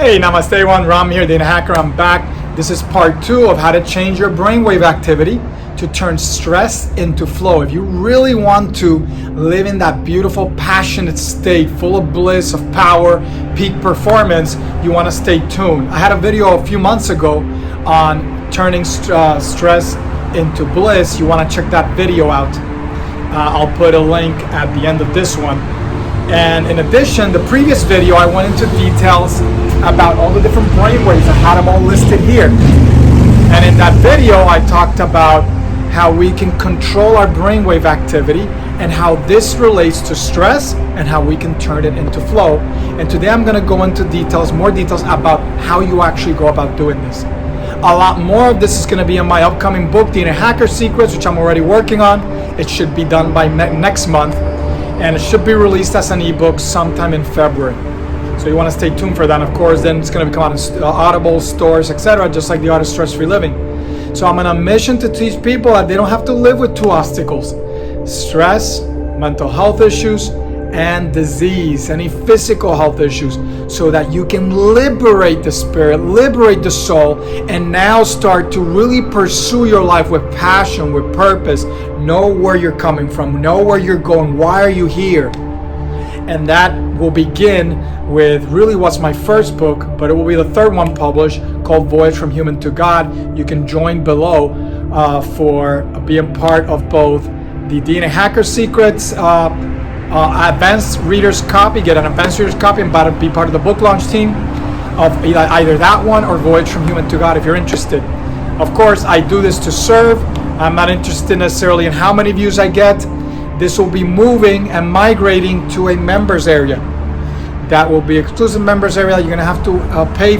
Hey, namaste everyone, Ram here, Dana Hacker, I'm back. This is part 2 of how to change your brainwave activity to turn stress into flow. If you really want to live in that beautiful, passionate state, full of bliss, of power, peak performance, you want to stay tuned. I had a video a few months ago on turning stress into bliss. You want to check that video out. I'll put a link at the end of this one. And in addition, the previous video, I went into details about all the different brainwaves. I had them all listed here. And in that video, I talked about how we can control our brainwave activity and how this relates to stress and how we can turn it into flow. And today I'm going to go into more details about how you actually go about doing this. A lot more of this is going to be in my upcoming book, The Inner Hacker Secrets, which I'm already working on. It should be done by next month. And it should be released as an ebook sometime in February. So you want to stay tuned for that. Of course, then it's going to come out in Audible, stores, etc., just like the Art of Stress-Free Living. So I'm on a mission to teach people that they don't have to live with two obstacles: stress, mental health issues, and disease, any physical health issues, so that you can liberate the spirit, liberate the soul, and now start to really pursue your life with passion, with purpose. Know where you're coming from, know where you're going, why are you here? And that will begin with really what's my first book, but it will be the third one published, called Voyage from Human to God. You can join below for being part of both the DNA Hacker Secrets advanced reader's copy. Get an advanced reader's copy and be part of the book launch team of either that one or Voyage from Human to God if you're interested. Of course, I do this to serve. I'm not interested necessarily in how many views I get. This will be moving and migrating to a members area. That will be exclusive members area that you're going to have to pay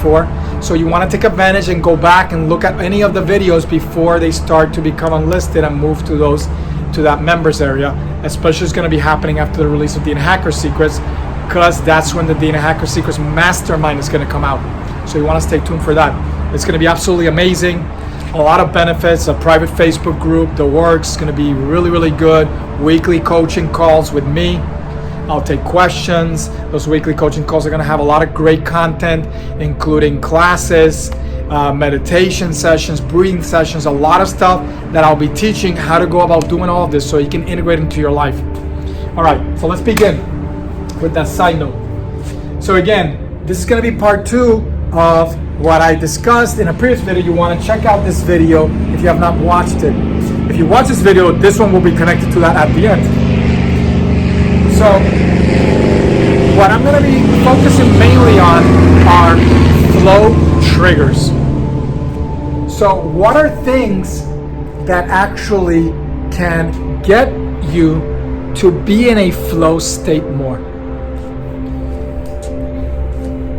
for. So you want to take advantage and go back and look at any of the videos before they start to become unlisted and move to that members area. Especially it's going to be happening after the release of DNA Hacker Secrets, because that's when the DNA Hacker Secrets Mastermind is going to come out. So you want to stay tuned for that. It's going to be absolutely amazing. A lot of benefits, a private Facebook group, the works is going to be really, really good. Weekly coaching calls with me. I'll take questions. Those weekly coaching calls are going to have a lot of great content, including classes, meditation sessions, breathing sessions, a lot of stuff that I'll be teaching how to go about doing all of this so you can integrate into your life. All right, so let's begin with that side note. So again, this is going to be part 2 of what I discussed in a previous video. You want to check out this video if you have not watched it. If you watch this video, this one will be connected to that at the end. So what I'm going to be focusing mainly on are flow triggers. So what are things that actually can get you to be in a flow state more?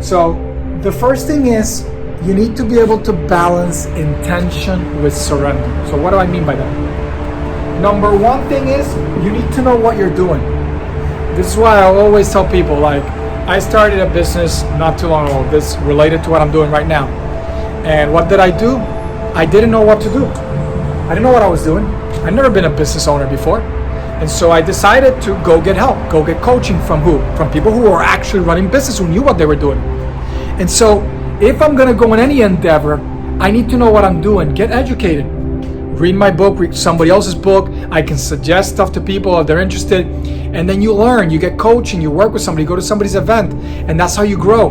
So the first thing is you need to be able to balance intention with surrender. So what do I mean by that? Number one thing is you need to know what you're doing. This is why I always tell people, like, I started a business not too long ago, this related to what I'm doing right now. And what did I do? I didn't know what to do. I didn't know what I was doing. I'd never been a business owner before. And so I decided to go get help, go get coaching from who? From people who are actually running business, who knew what they were doing. And so if I'm going to go in any endeavor, I need to know what I'm doing, get educated. Read my book, read somebody else's book. I can suggest stuff to people if they're interested. And then you learn, you get coaching, you work with somebody, go to somebody's event, and that's how you grow.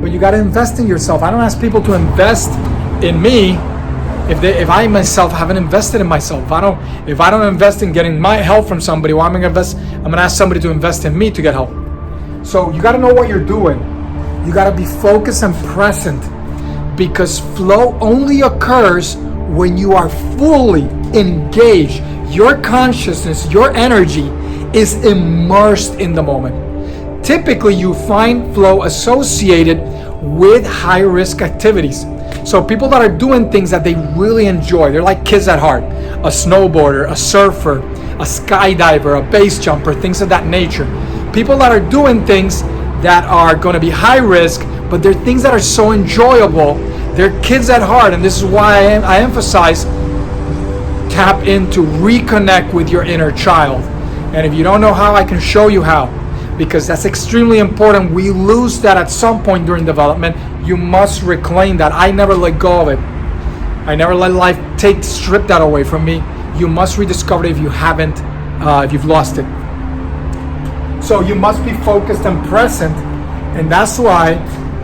But you got to invest in yourself. I don't ask people to invest in me if I myself haven't invested in myself. If I don't invest in getting my help from somebody, well, I'm going to ask somebody to invest in me to get help. So you got to know what you're doing. You got to be focused and present, because flow only occurs when you are fully engaged. Your consciousness, your energy is immersed in the moment. Typically, you find flow associated with high-risk activities. So people that are doing things that they really enjoy, they're like kids at heart. A snowboarder, a surfer, a skydiver, a base jumper, things of that nature. People that are doing things that are going to be high risk, but they're things that are so enjoyable. They're kids at heart, and this is why I emphasize tap in to reconnect with your inner child. And if you don't know how, I can show you how. because that's extremely important. We lose that at some point during development. You must reclaim that. I never let go of it. I never let life strip that away from me. You must rediscover it if you haven't, if you've lost it. So you must be focused and present, and that's why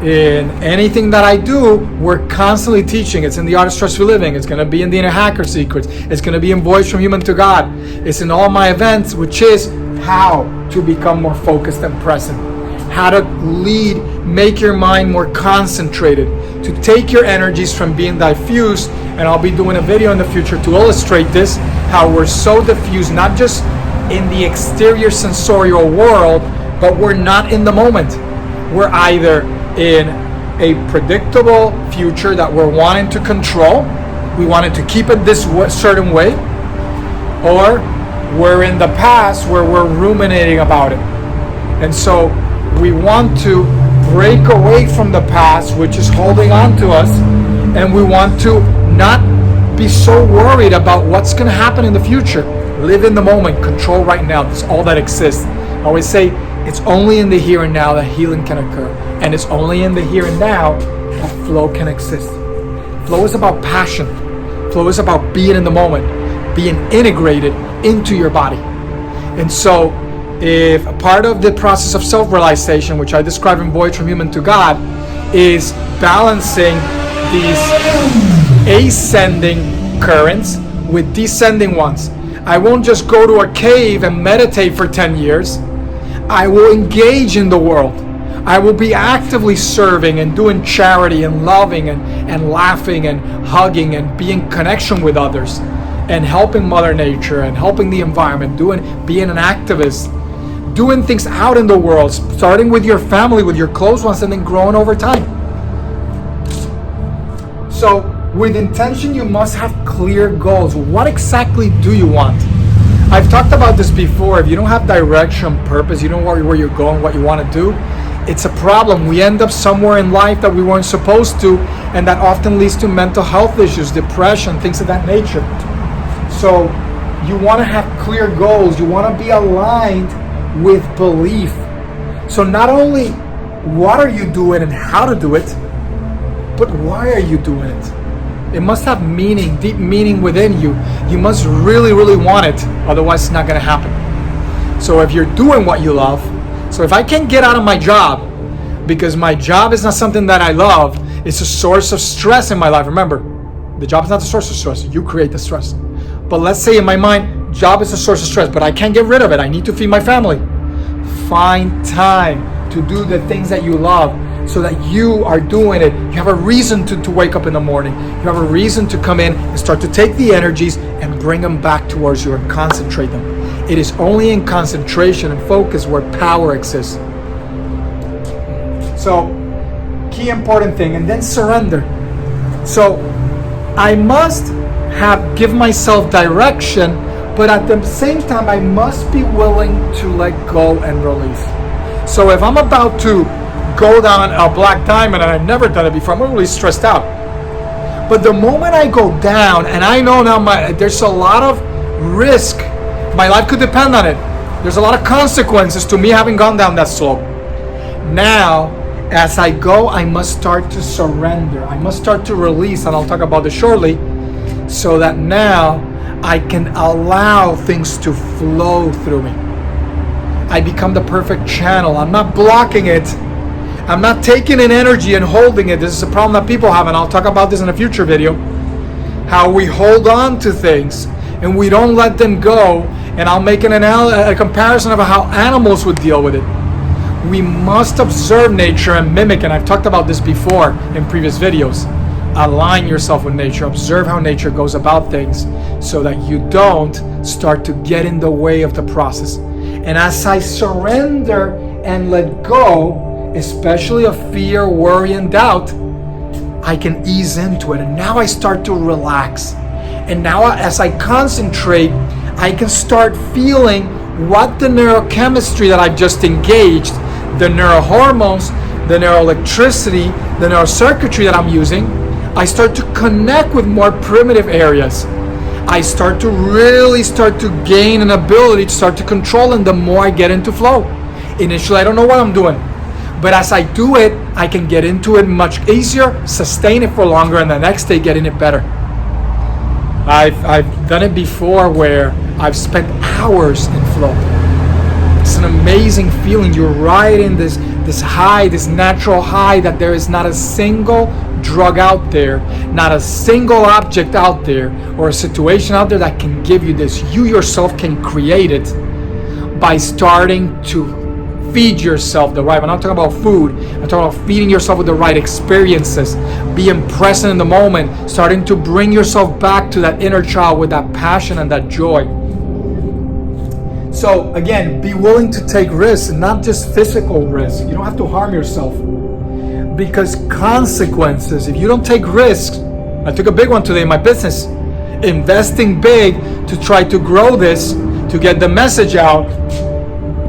in anything that I do, we're constantly teaching. It's in the Art of Stress-Free Living. It's going to be in the Inner Hacker Secrets. It's going to be in Voice from Human to God. It's in all my events, which is how to become more focused and present, how to lead, make your mind more concentrated, to take your energies from being diffused. And I'll be doing a video in the future to illustrate this, how we're so diffused, not just in the exterior sensorial world, but we're not in the moment. We're either in a predictable future that we're wanting to control, we wanted to keep it this certain way, or we're in the past where we're ruminating about it. And so we want to break away from the past, which is holding on to us, and we want to not be so worried about what's going to happen in the future. Live in the moment, control right now. That's all that exists. I always say it's only in the here and now that healing can occur. And it's only in the here and now that flow can exist. Flow is about passion. Flow is about being in the moment, being integrated into your body. And so if a part of the process of self-realization, which I describe in Voyage from Human to God, is balancing these ascending currents with descending ones. I won't just go to a cave and meditate for 10 years. I will engage in the world. I will be actively serving and doing charity and loving and laughing and hugging and being in connection with others and helping Mother Nature and helping the environment, being an activist, doing things out in the world, starting with your family, with your close ones, and then growing over time. So with intention, you must have clear goals. What exactly do you want? I've talked about this before. If you don't have direction, purpose, you don't know where you're going, what you want to do, it's a problem. We end up somewhere in life that we weren't supposed to, and that often leads to mental health issues, depression, things of that nature. So you want to have clear goals. You want to be aligned with belief. So not only what are you doing and how to do it, but why are you doing it? It must have meaning, deep meaning within you. You must really, really want it. Otherwise, it's not going to happen. So if you're doing what you love, so if I can't get out of my job because my job is not something that I love, it's a source of stress in my life. Remember, the job is not the source of stress. You create the stress. But let's say in my mind, job is a source of stress, but I can't get rid of it. I need to feed my family. Find time to do the things that you love, so that you are doing it. You have a reason to wake up in the morning. You have a reason to come in and start to take the energies and bring them back towards you and concentrate them. It is only in concentration and focus where power exists. So, key important thing, and then surrender. So, I must give myself direction, but at the same time, I must be willing to let go and release. So if I'm about to go down a black diamond, and I've never done it before, I'm really stressed out. But the moment I go down, and I know now there's a lot of risk, my life could depend on it. There's a lot of consequences to me having gone down that slope. Now, as I go, I must start to surrender. I must start to release, and I'll talk about this shortly, so that now I can allow things to flow through me. I become the perfect channel. I'm not blocking it. I'm not taking in energy and holding it. This is a problem that people have, and I'll talk about this in a future video. How we hold on to things and we don't let them go. And I'll make a comparison of how animals would deal with it. We must observe nature and mimic, and I've talked about this before in previous videos. Align yourself with nature. Observe how nature goes about things so that you don't start to get in the way of the process. And as I surrender and let go, especially of fear, worry, and doubt, I can ease into it. And now I start to relax. And now as I concentrate, I can start feeling what the neurochemistry that I've just engaged, the neurohormones, the neuroelectricity, the neurocircuitry that I'm using, I start to connect with more primitive areas. I start to really gain an ability to start to control, and the more I get into flow. Initially, I don't know what I'm doing. But as I do it, I can get into it much easier, sustain it for longer, and the next day get in it better. I've done it before where I've spent hours in flow. It's an amazing feeling. You're riding this high, this natural high that there is not a single drug out there, not a single object out there, or a situation out there that can give you this. You yourself can create it by starting to feed yourself the right. I'm not talking about food. I'm talking about feeding yourself with the right experiences, being present in the moment, starting to bring yourself back to that inner child with that passion and that joy. So again, be willing to take risks, not just physical risks. You don't have to harm yourself, because consequences, if you don't take risks, I took a big one today in my business, investing big to try to grow this, to get the message out.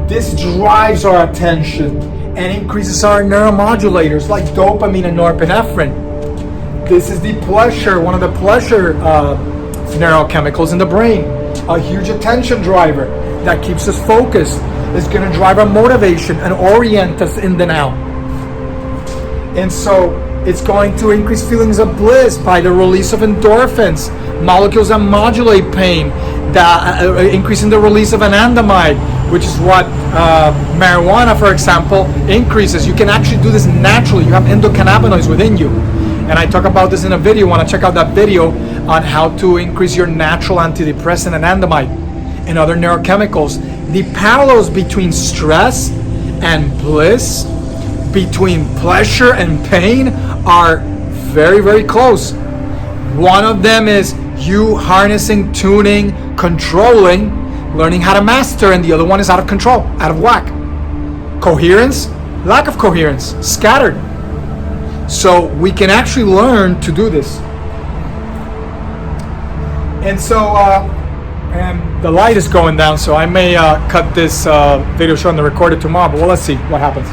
This drives our attention and increases our neuromodulators like dopamine and norepinephrine. This is the pleasure, one of the pleasure neurochemicals in the brain. A huge attention driver that keeps us focused. Is going to drive our motivation and orient us in the now. And so it's going to increase feelings of bliss by the release of endorphins, molecules that modulate pain, increasing the release of anandamide, which is what marijuana, for example, increases. You can actually do this naturally. You have endocannabinoids within you. And I talk about this in a video. Want to check out that video on how to increase your natural antidepressant anandamide and other neurochemicals. The parallels between stress and bliss, between pleasure and pain, are very, very close. One of them is you harnessing, tuning, controlling, learning how to master, and the other one is out of control, out of whack. Coherence, lack of coherence, scattered. So we can actually learn to do this. And so, and the light is going down, so I may cut this video short and record it tomorrow, but well, let's see what happens.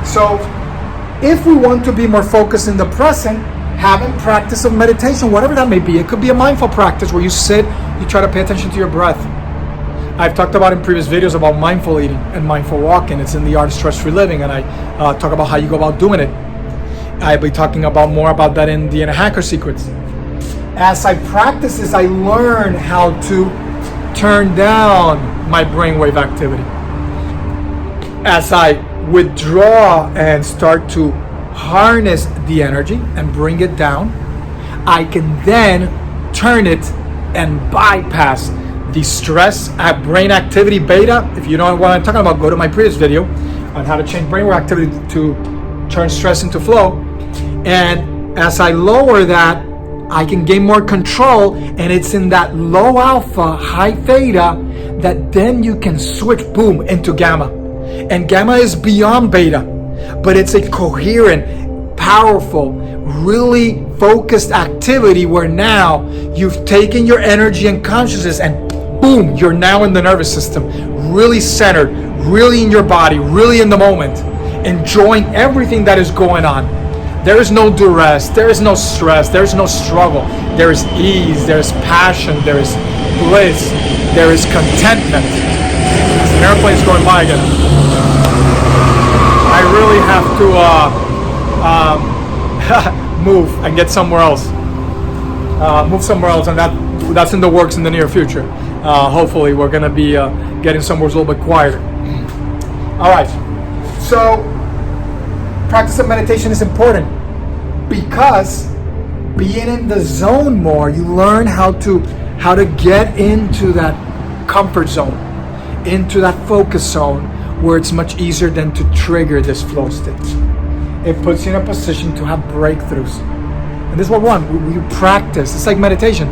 So if we want to be more focused in the present, having practice of meditation, whatever that may be, it could be a mindful practice where you sit, you try to pay attention to your breath. I've talked about in previous videos about mindful eating and mindful walking. It's in the Art of Stress-Free Living, and I talk about how you go about doing it. I'll be talking about more about that in the Inner Hacker Secrets. As I practice this, I learn how to turn down my brainwave activity. As I withdraw and start to harness the energy and bring it down, I can then turn it and bypass the stress at brain activity beta. If you know what I'm talking about, go to my previous video on how to change brainwave activity to turn stress into flow. And as I lower that, I can gain more control, and it's in that low alpha, high theta that then you can switch, boom, into gamma. And gamma is beyond beta, but it's a coherent, powerful, really focused activity where now you've taken your energy and consciousness and boom, you're now in the nervous system, really centered, really in your body, really in the moment, enjoying everything that is going on. There is no duress, there is no stress, there is no struggle. There is ease, there is passion, there is bliss, there is contentment. As an airplane is going by again, I really have to move and get somewhere else. Move somewhere else, and that's in the works in the near future. Hopefully we're going to be getting somewhere a little bit quieter. All right, so practice of meditation is important because being in the zone more, you learn how to get into that comfort zone, into that focus zone where it's much easier than to trigger this flow state. It puts you in a position to have breakthroughs. And this is what you practice. It's like meditation.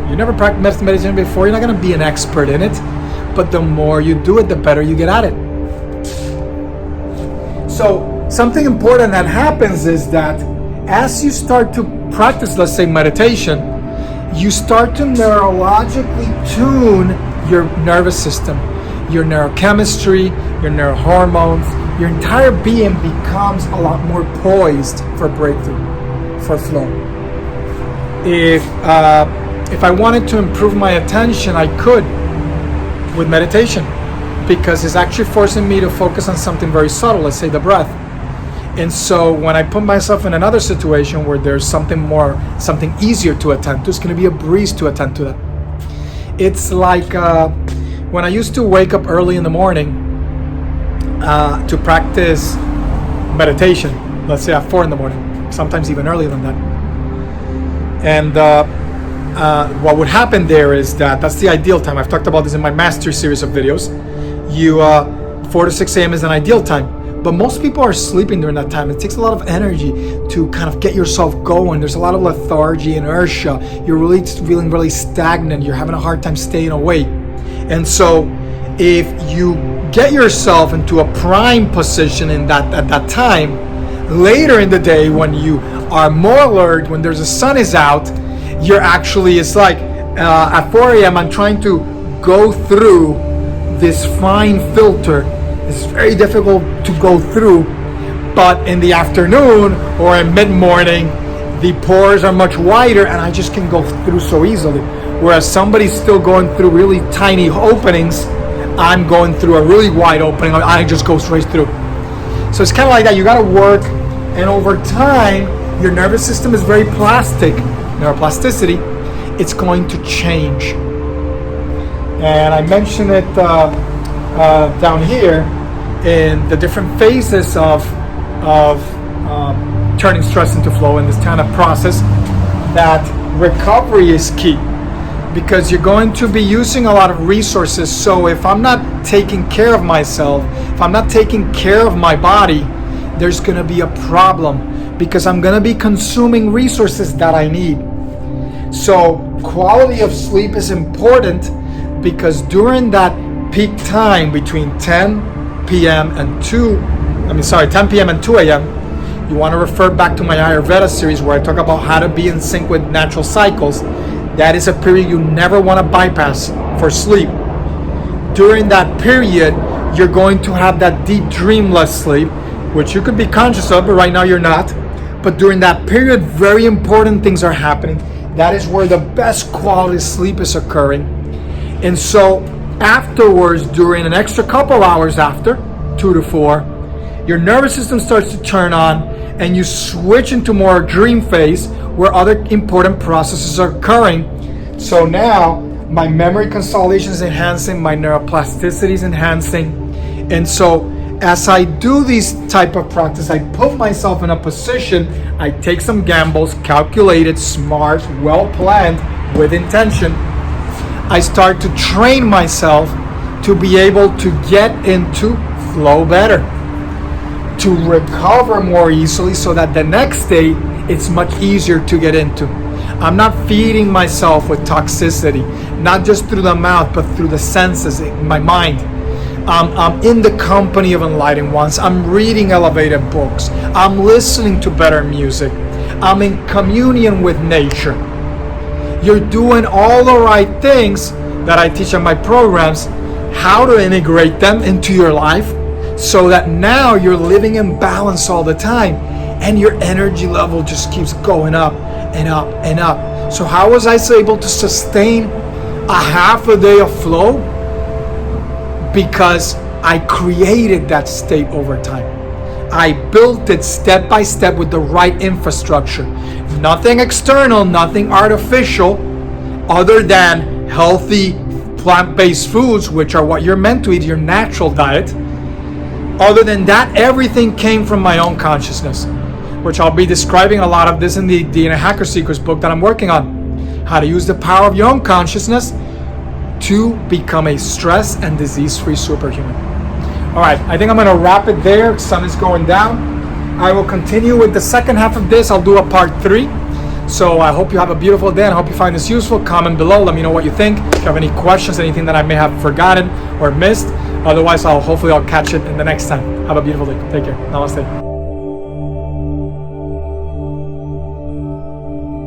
You never practiced meditation before, you're not going to be an expert in it. But the more you do it, the better you get at it. So something important that happens is that as you start to practice, let's say meditation, you start to neurologically tune your nervous system, your neurochemistry, your neurohormones. Your entire being becomes a lot more poised for breakthrough, for flow. If I wanted to improve my attention, I could with meditation. because it's actually forcing me to focus on something very subtle, let's say the breath. And so when I put myself in another situation where there's something easier to attend to, it's going to be a breeze to attend to that. It's like when I used to wake up early in the morning to practice meditation, let's say at 4 in the morning, sometimes even earlier than that. And what would happen there is that's the ideal time. I've talked about this in my mastery series of videos. 4 to 6 a.m. is an ideal time. But most people are sleeping during that time. It takes a lot of energy to kind of get yourself going. There's a lot of lethargy, inertia. You're really feeling really stagnant. You're having a hard time staying awake. And so if you get yourself into a prime position at that time, later in the day when you are more alert, when the sun is out, you're actually, it's like at 4 a.m. I'm trying to go through this fine filter. It's very difficult to go through, but in the afternoon or in mid-morning, the pores are much wider and I just can go through so easily. Whereas somebody's still going through really tiny openings, I'm going through a really wide opening, I just go straight through. So it's kind of like that. You got to work, and over time, your nervous system is very plastic, neuroplasticity. It's going to change. And I mentioned it down here in the different phases of turning stress into flow in this kind of process, that recovery is key, because you're going to be using a lot of resources. So if I'm not taking care of myself, if I'm not taking care of my body, there's going to be a problem, because I'm going to be consuming resources that I need. So quality of sleep is important, because during that peak time between 10 p.m. and 10 p.m. and 2 a.m., you want to refer back to my Ayurveda series where I talk about how to be in sync with natural cycles. That is a period you never want to bypass for sleep. During that period, you're going to have that deep dreamless sleep, which you could be conscious of, but right now you're not. But during that period, very important things are happening. That is where the best quality sleep is occurring. And so afterwards, during an extra couple hours after, 2 to 4, your nervous system starts to turn on and you switch into more dream phase where other important processes are occurring. So now my memory consolidation is enhancing, my neuroplasticity is enhancing. And so as I do these type of practice, I put myself in a position, I take some gambles, calculated, smart, well planned, with intention. I start to train myself to be able to get into flow better, to recover more easily, so that the next day it's much easier to get into. I'm not feeding myself with toxicity, not just through the mouth, but through the senses, my mind. I'm in the company of enlightened ones. I'm reading elevated books. I'm listening to better music. I'm in communion with nature. You're doing all the right things that I teach on my programs, how to integrate them into your life so that now you're living in balance all the time and your energy level just keeps going up and up and up. So how was I able to sustain a half a day of flow? Because I created that state over time. I built it step by step with the right infrastructure. Nothing external, nothing artificial, other than healthy plant-based foods, which are what you're meant to eat, your natural diet. Other than that, everything came from my own consciousness, which I'll be describing a lot of this in the DNA Hacker Secrets book that I'm working on. How to use the power of your own consciousness to become a stress and disease-free superhuman. All right, I think I'm going to wrap it there. The sun is going down. I will continue with the second half of this. I'll do a part 3. So I hope you have a beautiful day and I hope you find this useful. Comment below. Let me know what you think. If you have any questions, anything that I may have forgotten or missed. Otherwise, I'll catch it in the next time. Have a beautiful day. Take care. Namaste.